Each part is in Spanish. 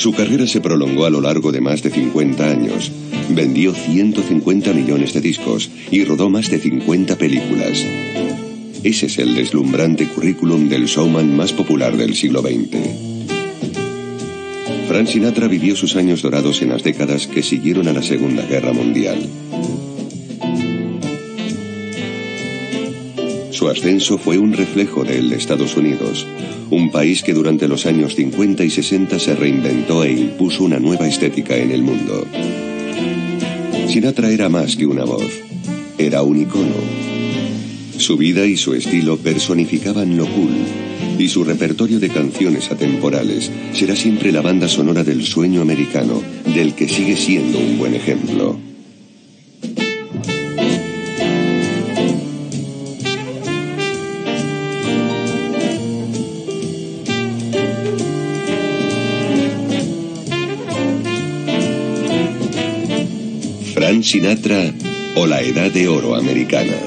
Su carrera se prolongó a lo largo de más de 50 años. Vendió 150 millones de discos y rodó más de 50 películas. Ese es el deslumbrante currículum del showman más popular del siglo XX. Frank Sinatra vivió sus años dorados en las décadas que siguieron a la Segunda Guerra Mundial. Su ascenso fue un reflejo del de Estados Unidos, un país que durante los años 50 y 60 se reinventó e impuso una nueva estética en el mundo. Sinatra era más que una voz, era un icono. Su vida y su estilo personificaban lo cool, y su repertorio de canciones atemporales será siempre la banda sonora del sueño americano, del que sigue siendo un buen ejemplo. Frank Sinatra o la Edad de Oro americana.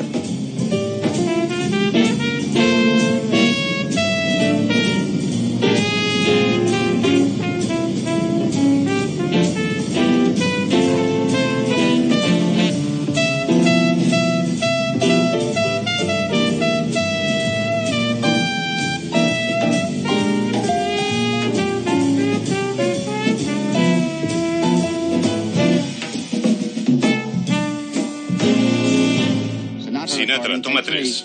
Sinatra, toma 3.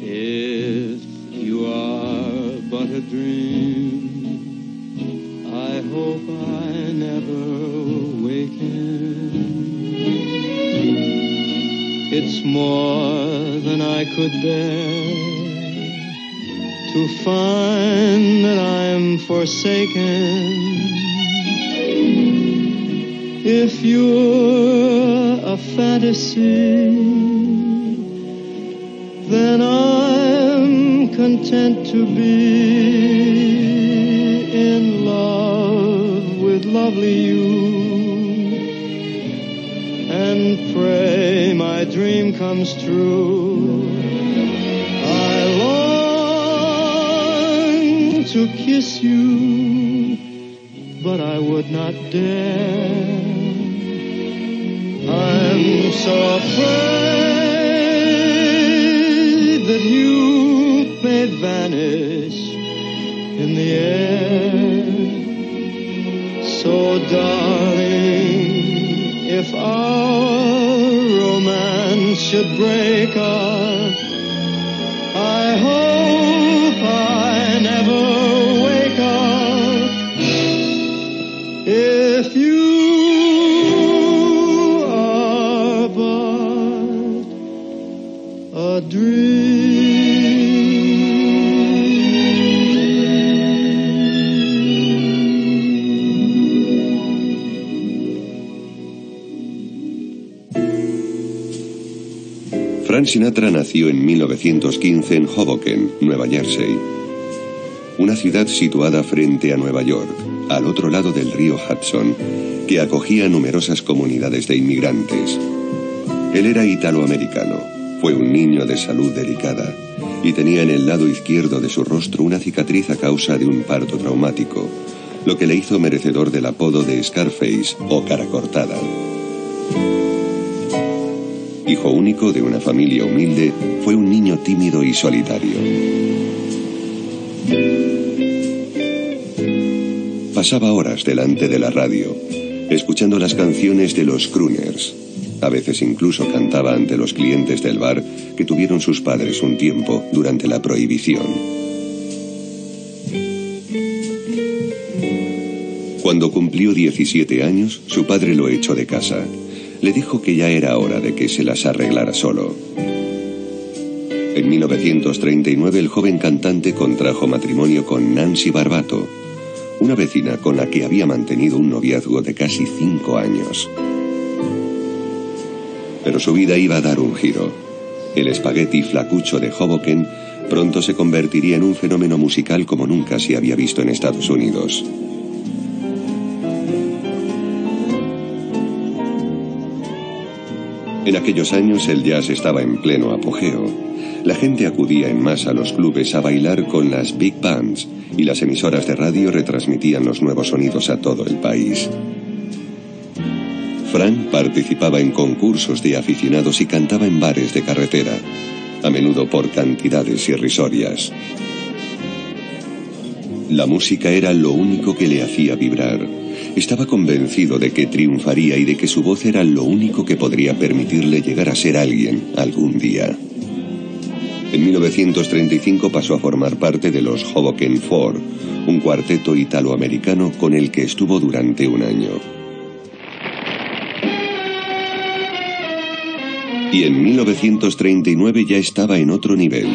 If you are but a dream, I hope I never waken. It's more than I could bear to find that I'm forsaken. If you're a fantasy, then I'm content to be in love with lovely you, and pray my dream comes true. I long to kiss you, but I would not dare. I'm so afraid that you may vanish in the air. So darling, if our romance should break up, I hope I never wake up. If you are but a dream. Frank Sinatra nació en 1915 en Hoboken, Nueva Jersey, una ciudad situada frente a Nueva York, al otro lado del río Hudson, que acogía numerosas comunidades de inmigrantes. Él era italoamericano, fue un niño de salud delicada y tenía en el lado izquierdo de su rostro una cicatriz a causa de un parto traumático, lo que le hizo merecedor del apodo de Scarface o cara cortada. Hijo único de una familia humilde, fue un niño tímido y solitario. Pasaba horas delante de la radio, escuchando las canciones de los crooners. A veces incluso cantaba ante los clientes del bar que tuvieron sus padres un tiempo durante la prohibición. Cuando cumplió 17 años, su padre lo echó de casa. Le dijo que ya era hora de que se las arreglara solo. En 1939 el joven cantante contrajo matrimonio con Nancy Barbato, una vecina con la que había mantenido un noviazgo de casi 5 años. Pero su vida iba a dar un giro. El espagueti flacucho de Hoboken pronto se convertiría en un fenómeno musical como nunca se había visto en Estados Unidos. En aquellos años el jazz estaba en pleno apogeo. La gente acudía en masa a los clubes a bailar con las big bands y las emisoras de radio retransmitían los nuevos sonidos a todo el país. Frank participaba en concursos de aficionados y cantaba en bares de carretera, a menudo por cantidades irrisorias. La música era lo único que le hacía vibrar. Estaba convencido de que triunfaría y de que su voz era lo único que podría permitirle llegar a ser alguien algún día. En 1935 pasó a formar parte de los Hoboken Four, un cuarteto italoamericano con el que estuvo durante un año. Y en 1939 ya estaba en otro nivel.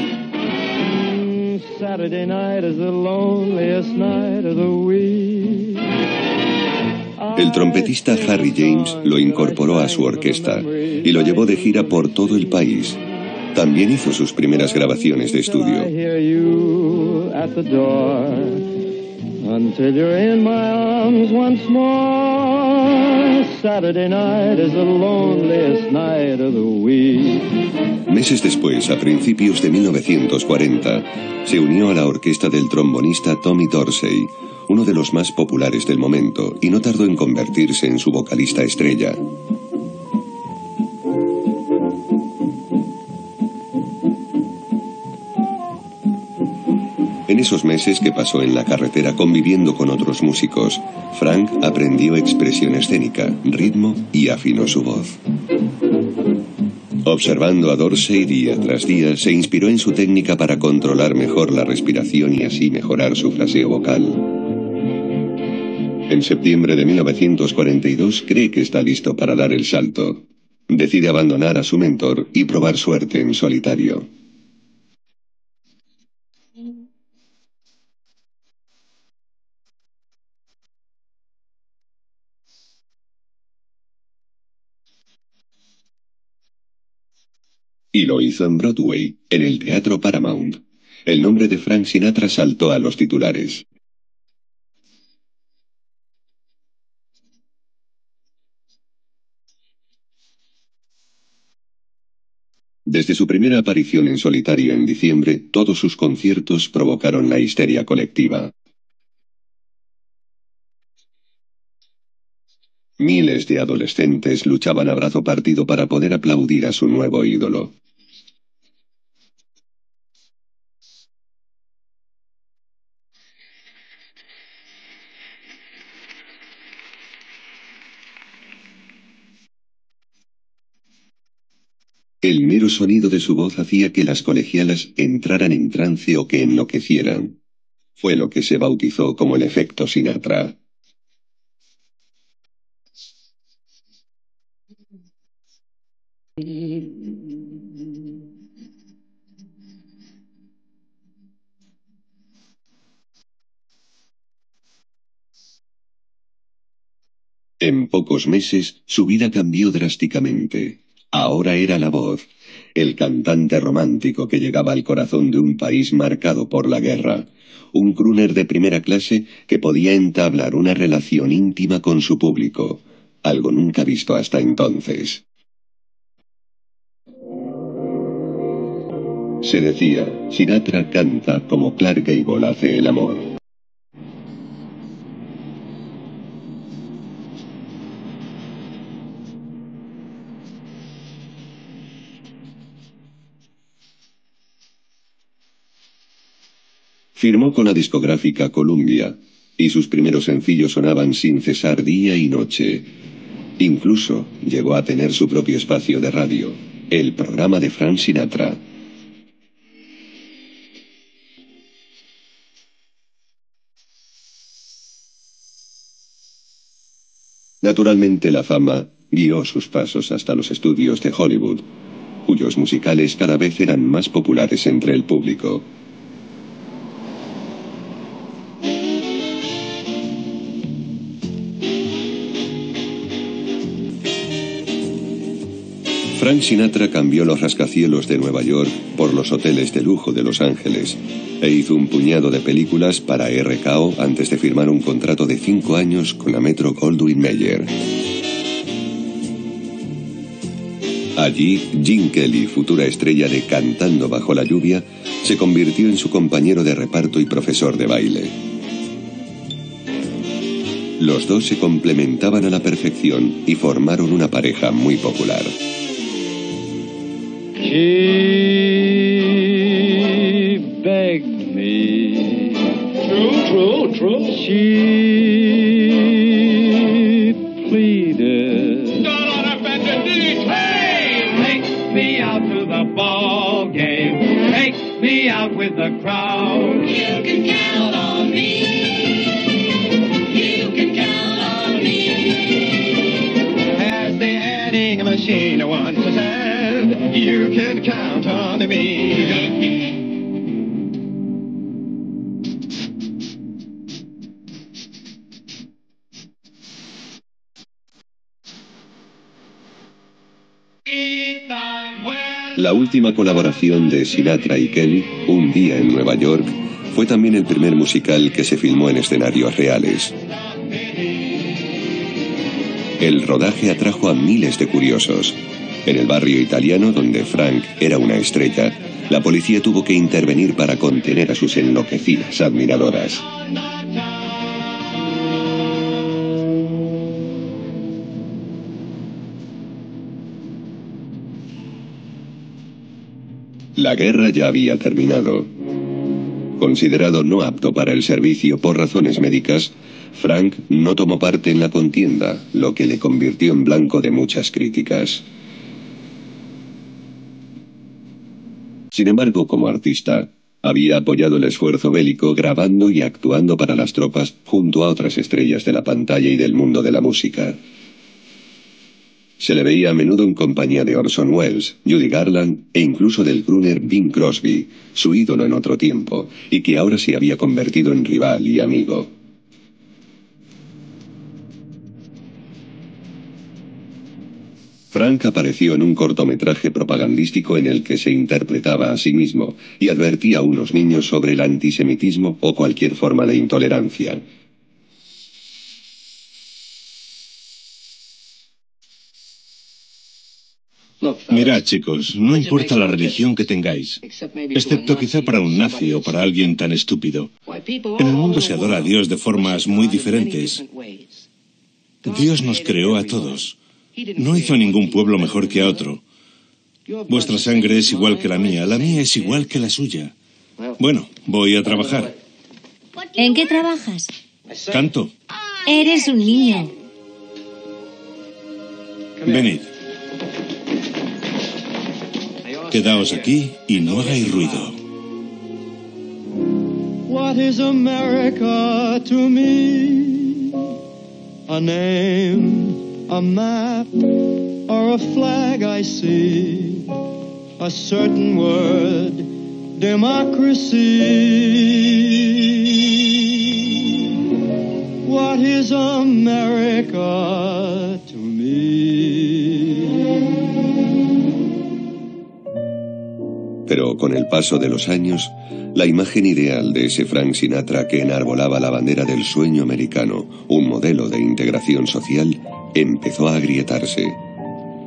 El trompetista Harry James lo incorporó a su orquesta y lo llevó de gira por todo el país. También hizo sus primeras grabaciones de estudio. Meses después, a principios de 1940, se unió a la orquesta del trombonista Tommy Dorsey, uno de los más populares del momento, y no tardó en convertirse en su vocalista estrella. En esos meses que pasó en la carretera conviviendo con otros músicos, Frank aprendió expresión escénica, ritmo y afinó su voz. Observando a Dorsey día tras día, se inspiró en su técnica para controlar mejor la respiración y así mejorar su fraseo vocal. En septiembre de 1942 cree que está listo para dar el salto. Decide abandonar a su mentor y probar suerte en solitario. Y lo hizo en Broadway, en el Teatro Paramount. El nombre de Frank Sinatra saltó a los titulares. Desde su primera aparición en solitario en diciembre, todos sus conciertos provocaron la histeria colectiva. Miles de adolescentes luchaban a brazo partido para poder aplaudir a su nuevo ídolo. El mero sonido de su voz hacía que las colegialas entraran en trance o que enloquecieran. Fue lo que se bautizó como el efecto Sinatra. En pocos meses, su vida cambió drásticamente. Ahora era la voz, el cantante romántico que llegaba al corazón de un país marcado por la guerra, un crooner de primera clase que podía entablar una relación íntima con su público, algo nunca visto hasta entonces. Se decía, Sinatra canta como Clark Gable hace el amor. Firmó con la discográfica Columbia, y sus primeros sencillos sonaban sin cesar día y noche. Incluso llegó a tener su propio espacio de radio, el programa de Frank Sinatra. Naturalmente la fama guió sus pasos hasta los estudios de Hollywood, cuyos musicales cada vez eran más populares entre el público. Frank Sinatra cambió los rascacielos de Nueva York por los hoteles de lujo de Los Ángeles e hizo un puñado de películas para RKO antes de firmar un contrato de 5 años con la Metro-Goldwyn-Mayer. Allí, Gene Kelly, futura estrella de Cantando bajo la lluvia, se convirtió en su compañero de reparto y profesor de baile. Los dos se complementaban a la perfección y formaron una pareja muy popular. She begged me. True. She pleaded. Don't on a bender, hey! Take me out to the ball game. Take me out with the crowd. You can count on me. You can count on me. As the adding machine once said, you can count on me. La última colaboración de Sinatra y Kelly, Un día en Nueva York, fue también el primer musical que se filmó en escenarios reales. El rodaje atrajo a miles de curiosos. En el barrio italiano, donde Frank era una estrella, la policía tuvo que intervenir para contener a sus enloquecidas admiradoras. La guerra ya había terminado. Considerado no apto para el servicio por razones médicas, Frank no tomó parte en la contienda, lo que le convirtió en blanco de muchas críticas. Sin embargo, como artista, había apoyado el esfuerzo bélico grabando y actuando para las tropas junto a otras estrellas de la pantalla y del mundo de la música. Se le veía a menudo en compañía de Orson Welles, Judy Garland e incluso del crooner Bing Crosby, su ídolo en otro tiempo, y que ahora se había convertido en rival y amigo. Frank apareció en un cortometraje propagandístico en el que se interpretaba a sí mismo y advertía a unos niños sobre el antisemitismo o cualquier forma de intolerancia. Mirad, chicos, no importa la religión que tengáis, excepto quizá para un nazi o para alguien tan estúpido. En el mundo se adora a Dios de formas muy diferentes. Dios nos creó a todos. No hizo a ningún pueblo mejor que a otro. Vuestra sangre es igual que la mía es igual que la suya. Bueno, voy a trabajar. ¿En qué trabajas? Canto. Eres un niño. Venid. Quedaos aquí y no hagáis ruido. What is America to me? A name, a map, or a flag I see? A certain word, democracy. What is America to me? Pero con el paso de los años, la imagen ideal de ese Frank Sinatra que enarbolaba la bandera del sueño americano, un modelo de integración social, empezó a agrietarse.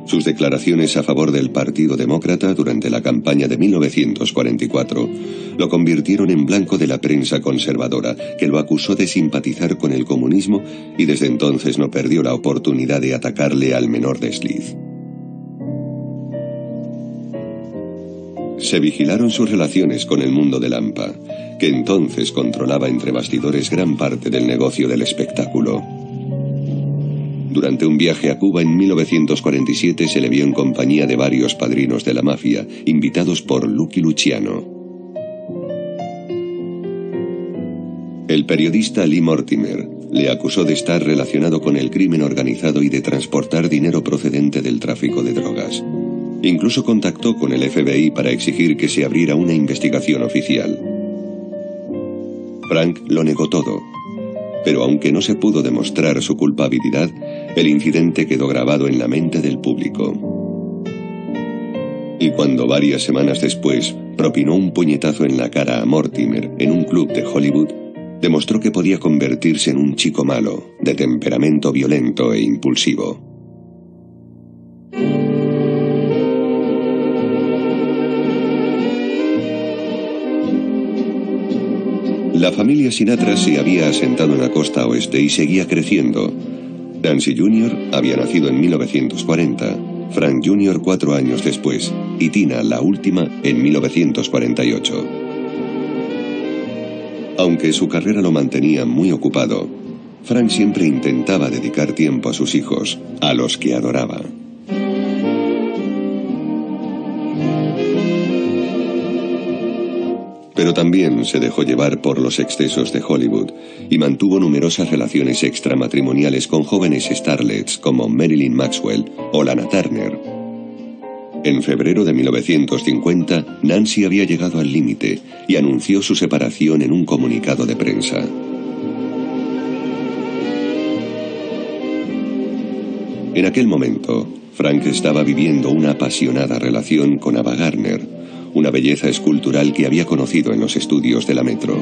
Sus declaraciones a favor del Partido Demócrata durante la campaña de 1944 lo convirtieron en blanco de la prensa conservadora, que lo acusó de simpatizar con el comunismo y desde entonces no perdió la oportunidad de atacarle al menor desliz. Se vigilaron sus relaciones con el mundo del AMPA, que entonces controlaba entre bastidores gran parte del negocio del espectáculo. Durante un viaje a Cuba en 1947 se le vio en compañía de varios padrinos de la mafia, invitados por Lucky Luciano. El periodista Lee Mortimer le acusó de estar relacionado con el crimen organizado y de transportar dinero procedente del tráfico de drogas. Incluso contactó con el FBI para exigir que se abriera una investigación oficial. Frank lo negó todo, pero aunque no se pudo demostrar su culpabilidad, el incidente quedó grabado en la mente del público. Y cuando varias semanas después propinó un puñetazo en la cara a Mortimer en un club de Hollywood, demostró que podía convertirse en un chico malo, de temperamento violento e impulsivo. La familia Sinatra se había asentado en la costa oeste y seguía creciendo. Nancy Jr. había nacido en 1940, Frank Jr. 4 años después y Tina, la última, en 1948. Aunque su carrera lo mantenía muy ocupado, Frank siempre intentaba dedicar tiempo a sus hijos, a los que adoraba. Pero también se dejó llevar por los excesos de Hollywood y mantuvo numerosas relaciones extramatrimoniales con jóvenes starlets como Marilyn Maxwell o Lana Turner. En febrero de 1950, Nancy había llegado al límite y anunció su separación en un comunicado de prensa. En aquel momento, Frank estaba viviendo una apasionada relación con Ava Gardner, una belleza escultural que había conocido en los estudios de la Metro.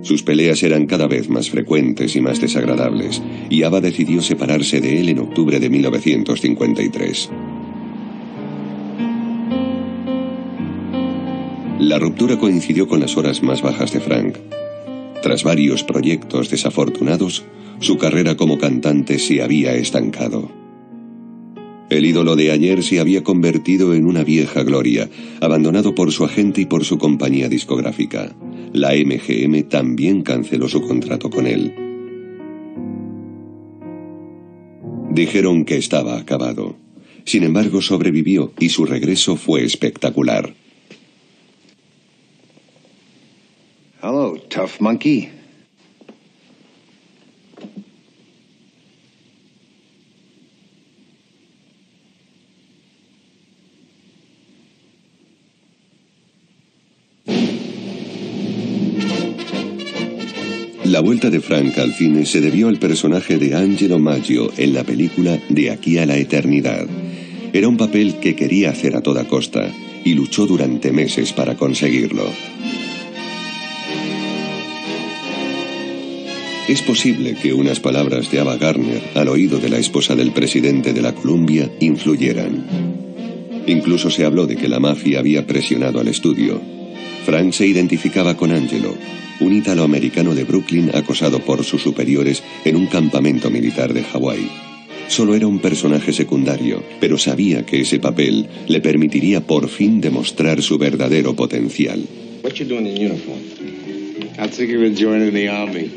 Sus peleas eran cada vez más frecuentes y más desagradables, y Ava decidió separarse de él en octubre de 1953. La ruptura coincidió con las horas más bajas de Frank. Tras varios proyectos desafortunados, su carrera como cantante se había estancado. El ídolo de ayer se había convertido en una vieja gloria, abandonado por su agente y por su compañía discográfica. La MGM también canceló su contrato con él. Dijeron que estaba acabado. Sin embargo, sobrevivió y su regreso fue espectacular. Hello, tough monkey. La vuelta de Frank al cine se debió al personaje de Angelo Maggio en la película De aquí a la eternidad. Era un papel que quería hacer a toda costa y luchó durante meses para conseguirlo. Es posible que unas palabras de Ava Gardner al oído de la esposa del presidente de la Columbia influyeran. Incluso se habló de que la mafia había presionado al estudio. Frank se identificaba con Angelo, un italoamericano de Brooklyn acosado por sus superiores en un campamento militar de Hawái. Solo era un personaje secundario, pero sabía que ese papel le permitiría por fin demostrar su verdadero potencial. What you doing in uniform? I was thinking of joining the army.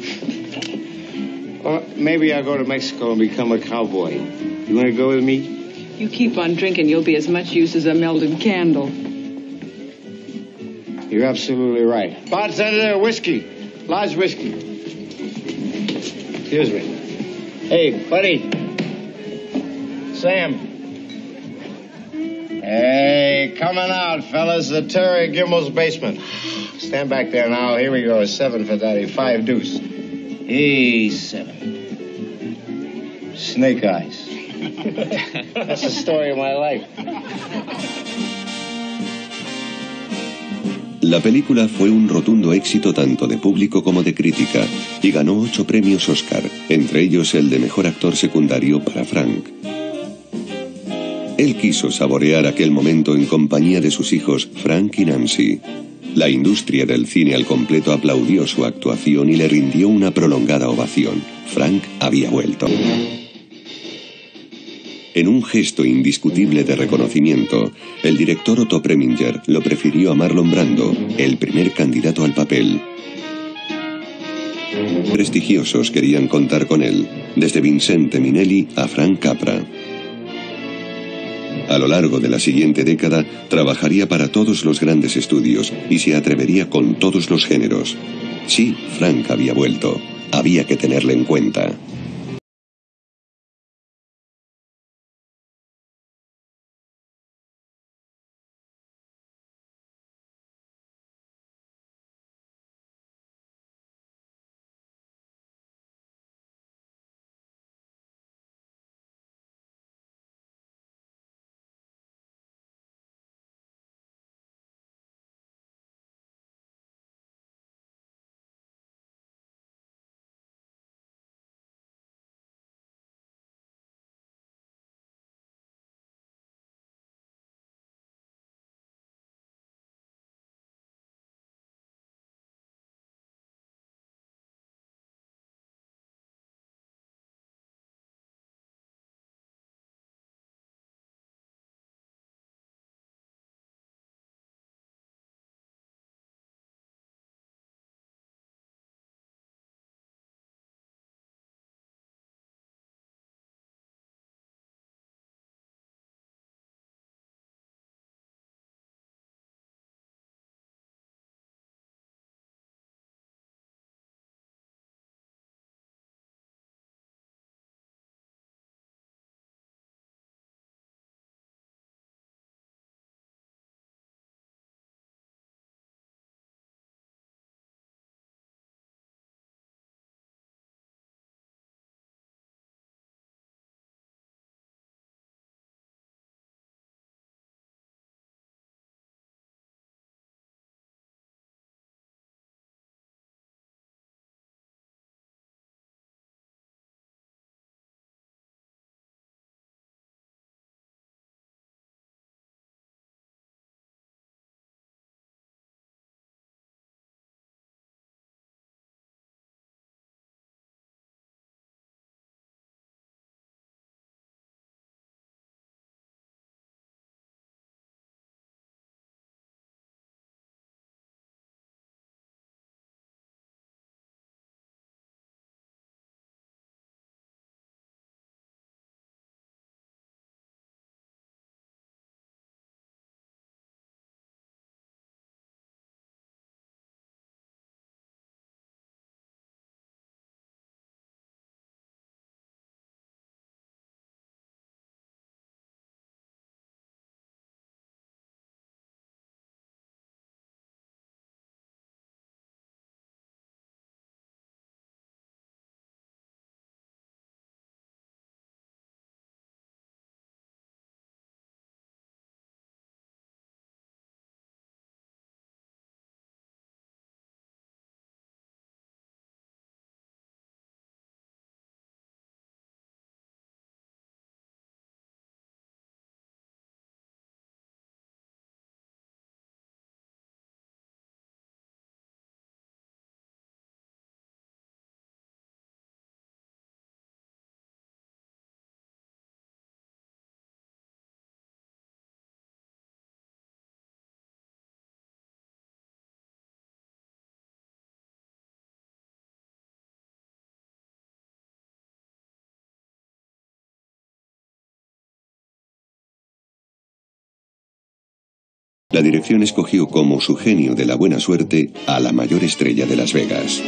Or maybe I'll go to Mexico and become a cowboy. You want to go with me? You keep on drinking, you'll be as much use as a melted candle. You're absolutely right. Bartender, whiskey. Large whiskey. Excuse me. Hey, buddy. Sam. Hey, coming out, fellas. The Terry Gimmel's basement. Stand back there now. Here we go. 7 for daddy. 5 deuce. Hey, 7. Snake eyes. That's the story of my life. La película fue un rotundo éxito tanto de público como de crítica y ganó 8 premios Oscar, entre ellos el de mejor actor secundario para Frank. Él quiso saborear aquel momento en compañía de sus hijos Frank y Nancy. La industria del cine al completo aplaudió su actuación y le rindió una prolongada ovación. Frank había vuelto. En un gesto indiscutible de reconocimiento, el director Otto Preminger lo prefirió a Marlon Brando, el primer candidato al papel. Prestigiosos querían contar con él, desde Vincente Minnelli a Frank Capra. A lo largo de la siguiente década, trabajaría para todos los grandes estudios y se atrevería con todos los géneros. Sí, Frank había vuelto. Había que tenerle en cuenta. La dirección escogió como su genio de la buena suerte a la mayor estrella de Las Vegas.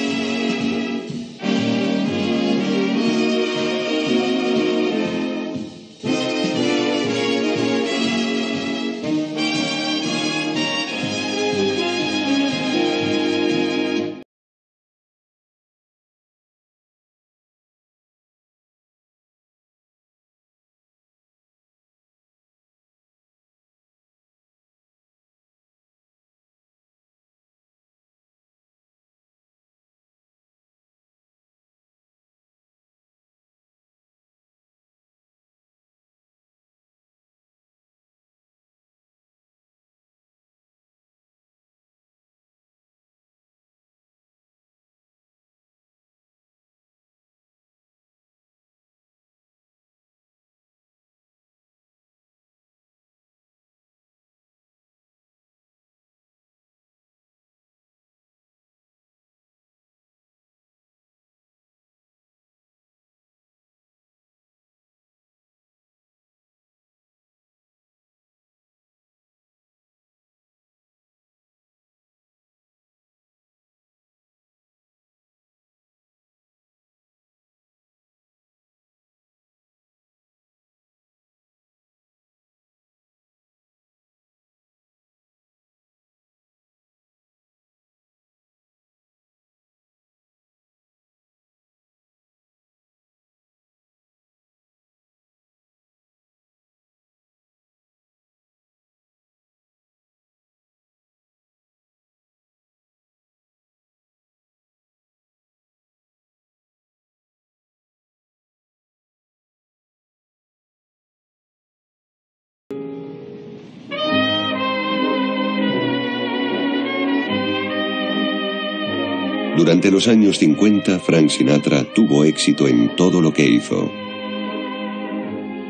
Durante los años 50, Frank Sinatra tuvo éxito en todo lo que hizo.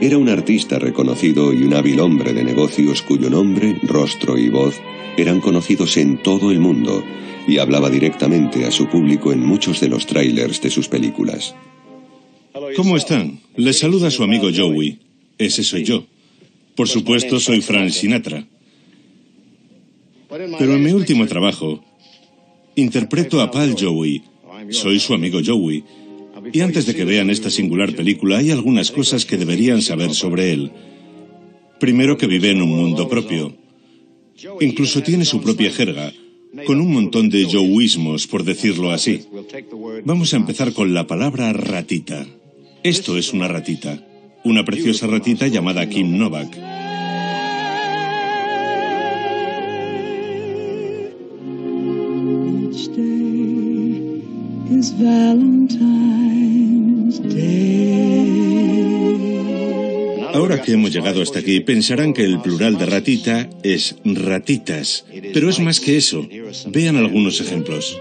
Era un artista reconocido y un hábil hombre de negocios cuyo nombre, rostro y voz eran conocidos en todo el mundo, y hablaba directamente a su público en muchos de los trailers de sus películas. ¿Cómo están? Les saluda su amigo Joey. Ese soy yo. Por supuesto, soy Frank Sinatra. Pero en mi último trabajo, interpreto a Pal Joey. Soy su amigo Joey. Y antes de que vean esta singular película, hay algunas cosas que deberían saber sobre él. Primero, que vive en un mundo propio. Incluso tiene su propia jerga, con un montón de joeísmos, por decirlo así. Vamos a empezar con la palabra ratita. Esto es una ratita. Una preciosa ratita llamada Kim Novak. Ahora que hemos llegado hasta aquí, pensarán que el plural de ratita es ratitas, pero es más que eso. Vean algunos ejemplos.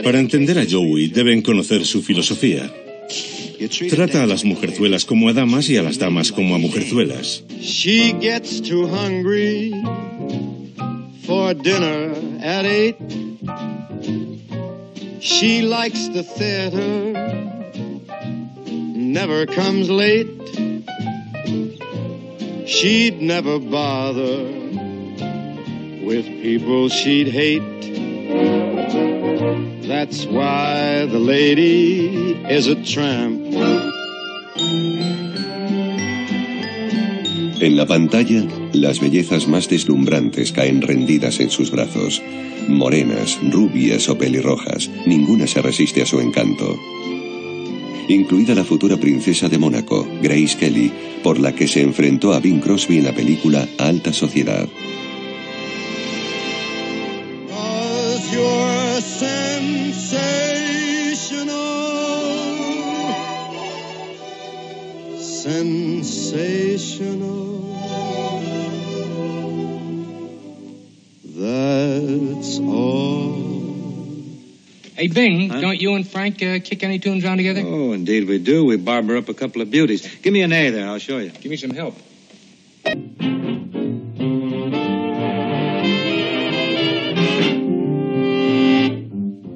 Para entender a Joey, deben conocer su filosofía. Trata a las mujerzuelas como a damas y a las damas como a mujerzuelas. She gets too hungry for dinner at 8. She likes the theater, never comes late. She'd never bother with people she'd hate. That's why the lady is a tramp. En la pantalla, las bellezas más deslumbrantes caen rendidas en sus brazos. Morenas, rubias o pelirrojas, ninguna se resiste a su encanto. Incluida la futura princesa de Mónaco, Grace Kelly, por la que se enfrentó a Bing Crosby en la película Alta Sociedad. Sensational. That's all. Hey, Bing, don't you and Frank kick any tunes around together? Oh, indeed we do. We barber up a couple of beauties. Give me an A there, I'll show you. Give me some help.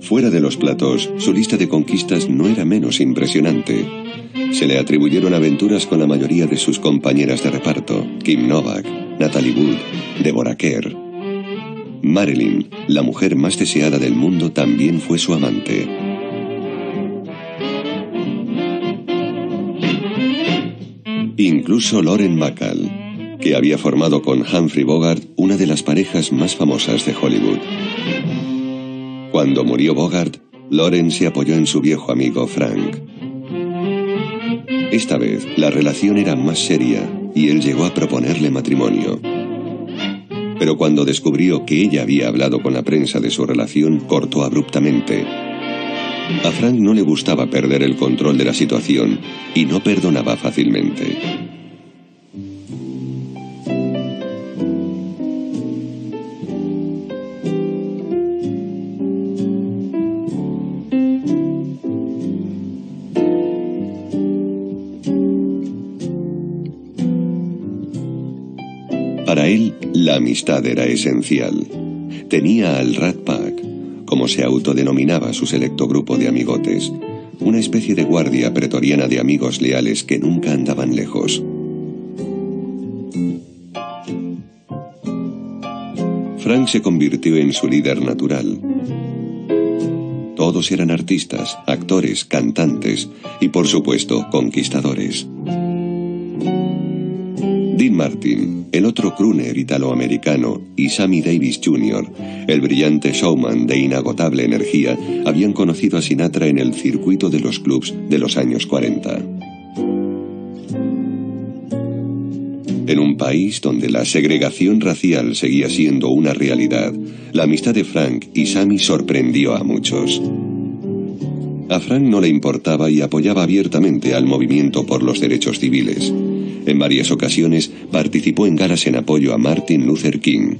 Fuera de los platos, su lista de conquistas no era menos impresionante. Se le atribuyeron aventuras con la mayoría de sus compañeras de reparto: Kim Novak, Natalie Wood, Deborah Kerr. Marilyn, la mujer más deseada del mundo, también fue su amante. Incluso Lauren Bacall, que había formado con Humphrey Bogart una de las parejas más famosas de Hollywood. Cuando murió Bogart, Lauren se apoyó en su viejo amigo Frank. Esta vez, la relación era más seria y él llegó a proponerle matrimonio. Pero cuando descubrió que ella había hablado con la prensa de su relación, cortó abruptamente. A Frank no le gustaba perder el control de la situación y no perdonaba fácilmente. Para él, la amistad era esencial. Tenía al Rat Pack, como se autodenominaba su selecto grupo de amigotes, una especie de guardia pretoriana de amigos leales que nunca andaban lejos. Frank se convirtió en su líder natural. Todos eran artistas, actores, cantantes y, por supuesto, conquistadores. Dean Martin, el otro crooner italoamericano, y Sammy Davis Jr., el brillante showman de inagotable energía, habían conocido a Sinatra en el circuito de los clubs de los años 40. En un país donde la segregación racial seguía siendo una realidad, la amistad de Frank y Sammy sorprendió a muchos. A Frank no le importaba y apoyaba abiertamente al movimiento por los derechos civiles. En varias ocasiones participó en galas en apoyo a Martin Luther King.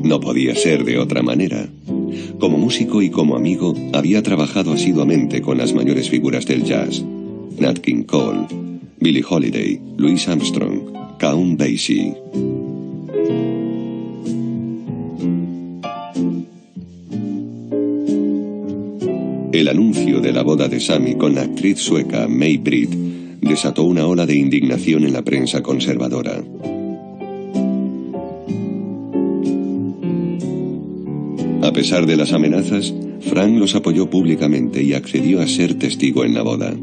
No podía ser de otra manera. Como músico y como amigo, había trabajado asiduamente con las mayores figuras del jazz: Nat King Cole, Billie Holiday, Louis Armstrong, Count Basie. El anuncio de la boda de Sammy con la actriz sueca May Britt desató una ola de indignación en la prensa conservadora. A pesar de las amenazas, Frank los apoyó públicamente y accedió a ser testigo en la boda.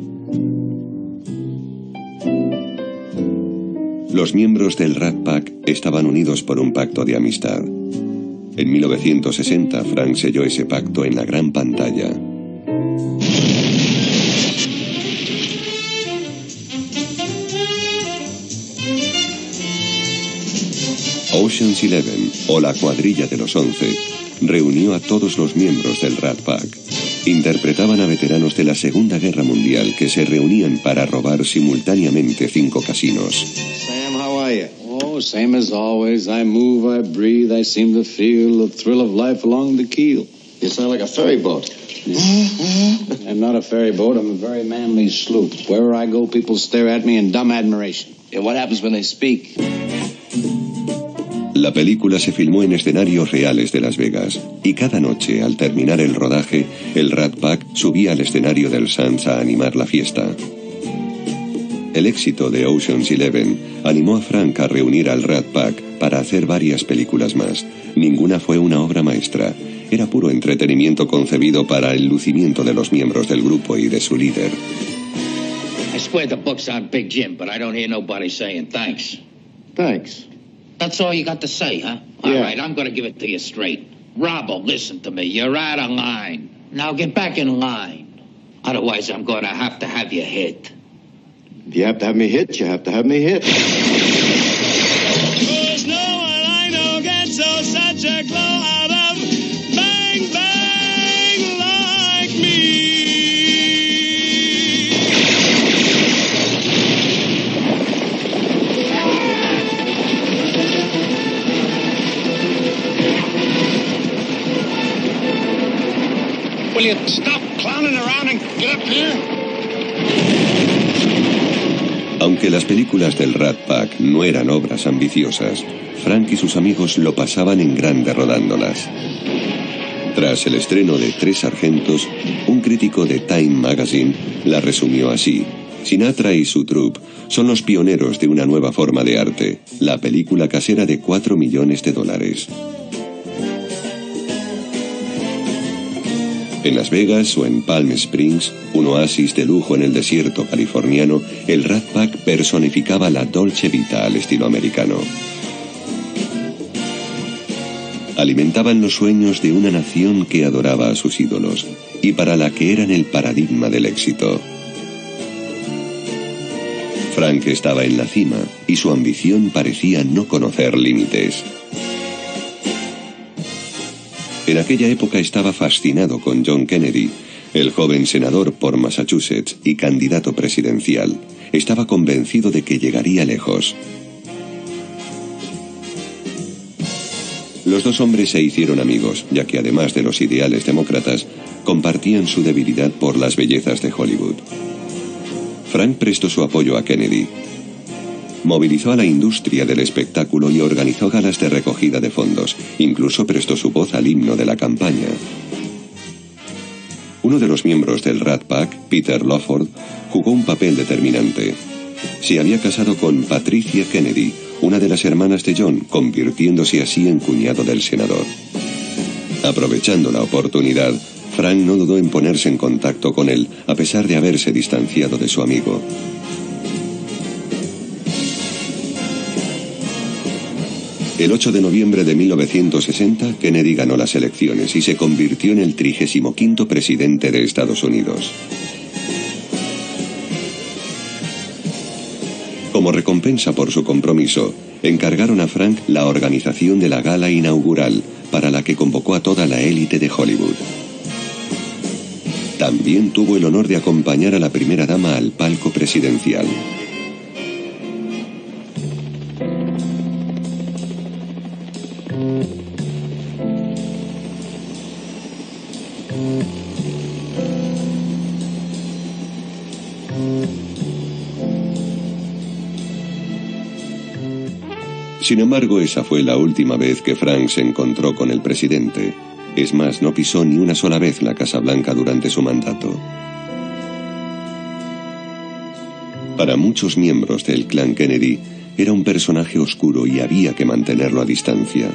Los miembros del Rat Pack estaban unidos por un pacto de amistad. En 1960, Frank selló ese pacto en la gran pantalla. Ocean's 11, o la cuadrilla de los 11, reunió a todos los miembros del Rat Pack. Interpretaban a veteranos de la Segunda Guerra Mundial que se reunían para robar simultáneamente 5 casinos. Sam, how are you? Oh, same as always. I move, I breathe, I seem to feel the thrill of life along the keel. You sound like a ferry boat. I'm not a ferry boat, I'm a very manly sloop. Wherever I go, people stare at me in dumb admiration. Yeah, what happens when they speak? La película se filmó en escenarios reales de Las Vegas, y cada noche, al terminar el rodaje, el Rat Pack subía al escenario del Sands a animar la fiesta. El éxito de Ocean's 11 animó a Frank a reunir al Rat Pack para hacer varias películas más. Ninguna fue una obra maestra. Era puro entretenimiento concebido para el lucimiento de los miembros del grupo y de su líder. I swear the book's on Big Jim, but I don't hear nobody saying thanks. Thanks. That's all you got to say, huh? Yeah. All right, I'm going to give it to you straight. Robbo, listen to me. You're out of line. Now get back in line. Otherwise, I'm going to have you hit. If you have to have me hit, you have to have me hit. There's no one I know gets so such a glow out of bang, bang like me. Will you stop clowning around and get up here? Aunque las películas del Rat Pack no eran obras ambiciosas, Frank y sus amigos lo pasaban en grande rodándolas. Tras el estreno de Tres Sargentos, un crítico de Time Magazine la resumió así: Sinatra y su troupe son los pioneros de una nueva forma de arte, la película casera de $4 millones. En Las Vegas o en Palm Springs, un oasis de lujo en el desierto californiano, el Rat Pack personificaba la Dolce Vita al estilo americano. Alimentaban los sueños de una nación que adoraba a sus ídolos y para la que eran el paradigma del éxito. Frank estaba en la cima y su ambición parecía no conocer límites. En aquella época estaba fascinado con John Kennedy, el joven senador por Massachusetts y candidato presidencial. Estaba convencido de que llegaría lejos. Los dos hombres se hicieron amigos, ya que además de los ideales demócratas, compartían su debilidad por las bellezas de Hollywood. Frank prestó su apoyo a Kennedy. Movilizó a la industria del espectáculo y organizó galas de recogida de fondos. Incluso prestó su voz al himno de la campaña. Uno de los miembros del Rat Pack, Peter Lawford, jugó un papel determinante. Se había casado con Patricia Kennedy, una de las hermanas de John, convirtiéndose así en cuñado del senador. Aprovechando la oportunidad, Frank no dudó en ponerse en contacto con él, a pesar de haberse distanciado de su amigo. El 8 de noviembre de 1960, Kennedy ganó las elecciones y se convirtió en el 35º presidente de Estados Unidos. Como recompensa por su compromiso, encargaron a Frank la organización de la gala inaugural, para la que convocó a toda la élite de Hollywood. También tuvo el honor de acompañar a la primera dama al palco presidencial. Sin embargo, esa fue la última vez que Frank se encontró con el presidente. Es más, no pisó ni una sola vez la Casa Blanca durante su mandato. Para muchos miembros del clan Kennedy, era un personaje oscuro y había que mantenerlo a distancia.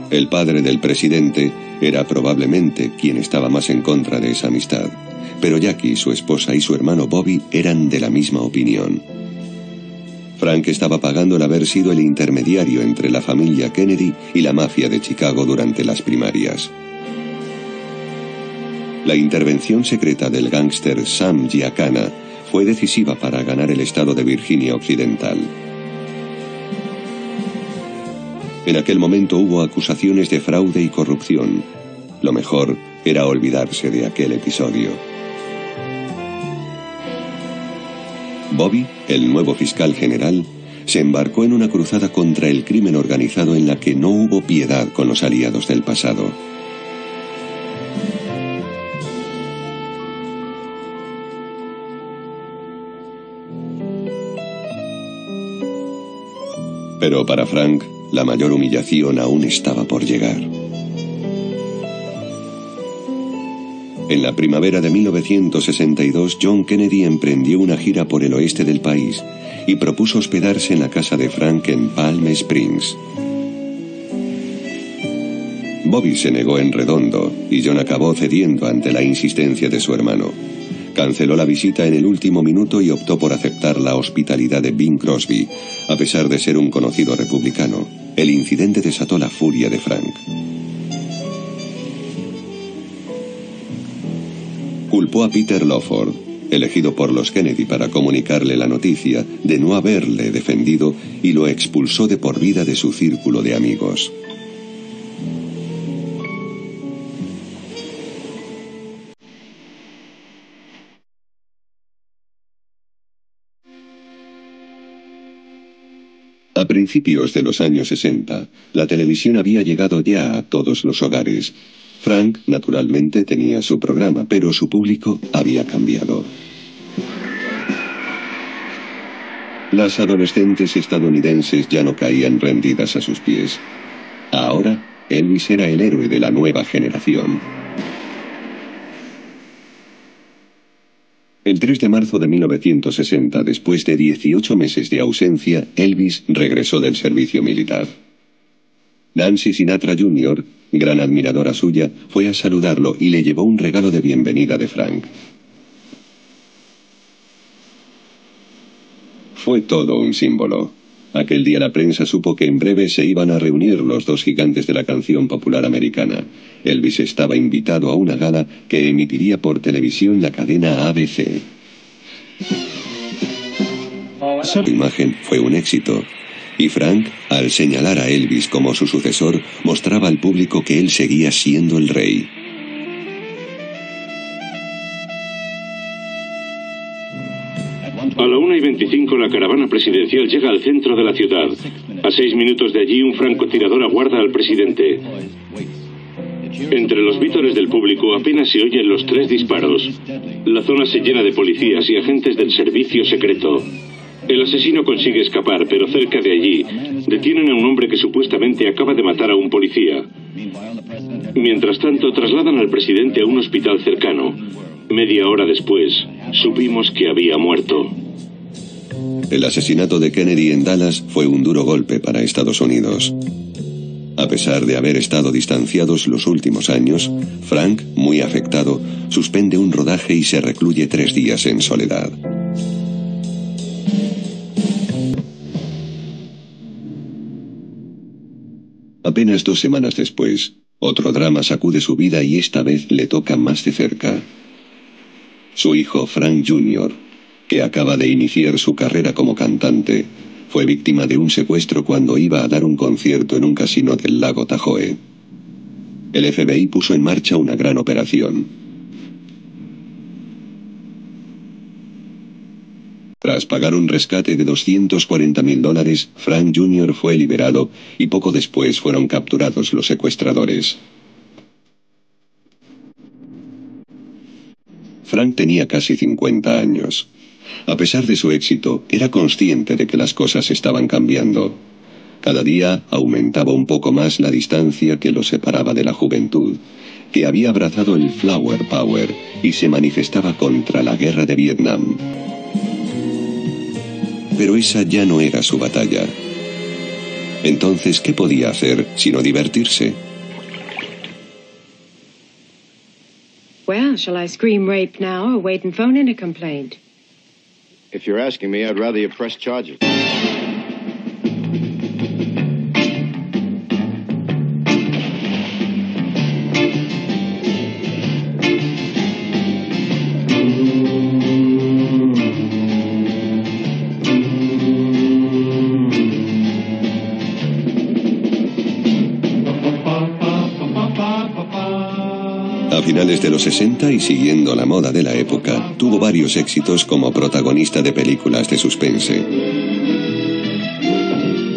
El padre del presidente era probablemente quien estaba más en contra de esa amistad, pero Jackie, su esposa, y su hermano Bobby eran de la misma opinión. Frank estaba pagando el haber sido el intermediario entre la familia Kennedy y la mafia de Chicago durante las primarias. La intervención secreta del gángster Sam Giancana fue decisiva para ganar el estado de Virginia Occidental. En aquel momento hubo acusaciones de fraude y corrupción. Lo mejor era olvidarse de aquel episodio. Bobby, el nuevo fiscal general, se embarcó en una cruzada contra el crimen organizado en la que no hubo piedad con los aliados del pasado. Pero para Frank, la mayor humillación aún estaba por llegar. En la primavera de 1962, John Kennedy emprendió una gira por el oeste del país y propuso hospedarse en la casa de Frank en Palm Springs. Bobby se negó en redondo y John acabó cediendo ante la insistencia de su hermano. Canceló la visita en el último minuto y optó por aceptar la hospitalidad de Bing Crosby, a pesar de ser un conocido republicano. El incidente desató la furia de Frank. Culpó a Peter Lawford, elegido por los Kennedy para comunicarle la noticia, de no haberle defendido y lo expulsó de por vida de su círculo de amigos. A principios de los años 60, la televisión había llegado ya a todos los hogares. Frank, naturalmente, tenía su programa, pero su público había cambiado. Las adolescentes estadounidenses ya no caían rendidas a sus pies. Ahora, Elvis era el héroe de la nueva generación. El 3 de marzo de 1960, después de 18 meses de ausencia, Elvis regresó del servicio militar. Nancy Sinatra Jr., gran admiradora suya, fue a saludarlo y le llevó un regalo de bienvenida de Frank. Fue todo un símbolo. Aquel día la prensa supo que en breve se iban a reunir los dos gigantes de la canción popular americana. Elvis estaba invitado a una gala que emitiría por televisión la cadena ABC. Su imagen fue un éxito. Y Frank, al señalar a Elvis como su sucesor, mostraba al público que él seguía siendo el rey. A la 1:25 la caravana presidencial llega al centro de la ciudad. A 6 minutos de allí un francotirador aguarda al presidente. Entre los vítores del público apenas se oyen los 3 disparos. La zona se llena de policías y agentes del servicio secreto. El asesino consigue escapar, pero cerca de allí detienen a un hombre que supuestamente acaba de matar a un policía. Mientras tanto, trasladan al presidente a un hospital cercano. Media hora después, supimos que había muerto. El asesinato de Kennedy en Dallas fue un duro golpe para Estados Unidos. A pesar de haber estado distanciados los últimos años, Frank, muy afectado, suspende un rodaje y se recluye 3 días en soledad. Apenas 2 semanas después, otro drama sacude su vida y esta vez le toca más de cerca. Su hijo Frank Jr., que acaba de iniciar su carrera como cantante, Fue víctima de un secuestro cuando iba a dar un concierto en un casino del lago Tahoe. El FBI puso en marcha una gran operación. Tras pagar un rescate de $240.000, Frank Jr. fue liberado y poco después fueron capturados los secuestradores. Frank tenía casi 50 años. A pesar de su éxito, era consciente de que las cosas estaban cambiando. Cada día aumentaba un poco más la distancia que lo separaba de la juventud, que había abrazado el Flower Power y se manifestaba contra la guerra de Vietnam. Pero esa ya no era su batalla. Entonces, ¿qué podía hacer sino divertirse? Well, shall I scream rape now or wait and phone in a complaint? If you're asking me, I'd rather you press charges. A finales de los 60 y siguiendo la moda de la época, tuvo varios éxitos como protagonista de películas de suspense.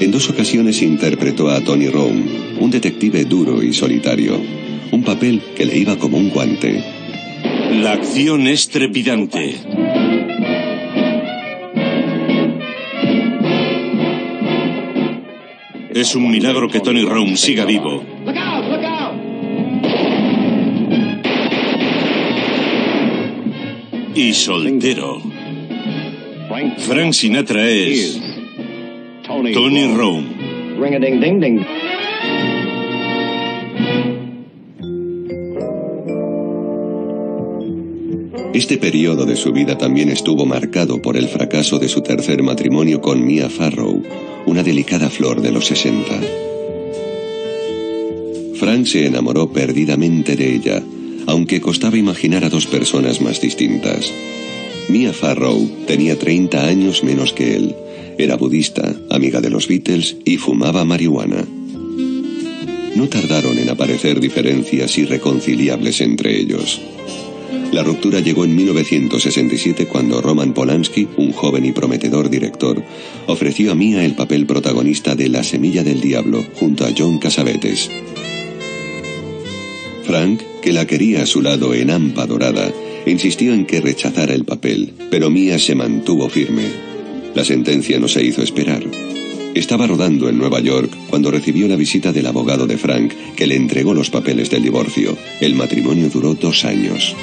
En 2 ocasiones interpretó a Tony Rome, un detective duro y solitario, un papel que le iba como un guante. La acción es trepidante. Es un milagro que Tony Rome siga vivo. Y soltero. Frank Sinatra es Tony Rome. Ring-a-ding-ding-ding. Este periodo de su vida también estuvo marcado por el fracaso de su tercer matrimonio con Mia Farrow, una delicada flor de los 60. Frank se enamoró perdidamente de ella, aunque costaba imaginar a 2 personas más distintas. Mia Farrow tenía 30 años menos que él, era budista, amiga de los Beatles y fumaba marihuana. No tardaron en aparecer diferencias irreconciliables entre ellos. La ruptura llegó en 1967 cuando Roman Polanski, un joven y prometedor director, ofreció a Mia el papel protagonista de La semilla del diablo junto a John Cassavetes. Frank, que la quería a su lado en Hampa Dorada, insistió en que rechazara el papel, pero Mia se mantuvo firme. La sentencia no se hizo esperar. Estaba rodando en Nueva York cuando recibió la visita del abogado de Frank, que le entregó los papeles del divorcio. El matrimonio duró 2 años.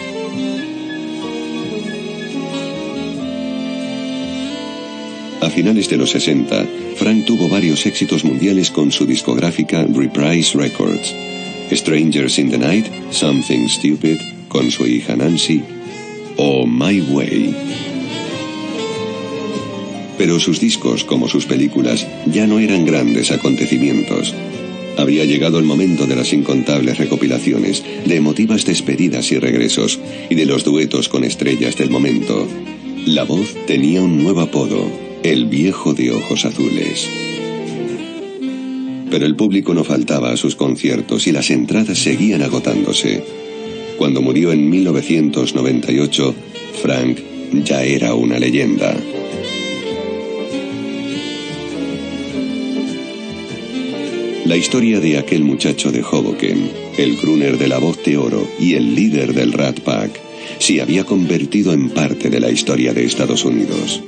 A finales de los 60, Frank tuvo varios éxitos mundiales con su discográfica Reprise Records. Strangers in the Night, Something Stupid, con su hija Nancy, o My Way. Pero sus discos, como sus películas, ya no eran grandes acontecimientos. Había llegado el momento de las incontables recopilaciones, de emotivas despedidas y regresos, y de los duetos con estrellas del momento. La voz tenía un nuevo apodo, el viejo de ojos azules. Pero el público no faltaba a sus conciertos y las entradas seguían agotándose. Cuando murió en 1998, Frank ya era una leyenda. La historia de aquel muchacho de Hoboken, el crooner de la voz de oro y el líder del Rat Pack, se había convertido en parte de la historia de Estados Unidos.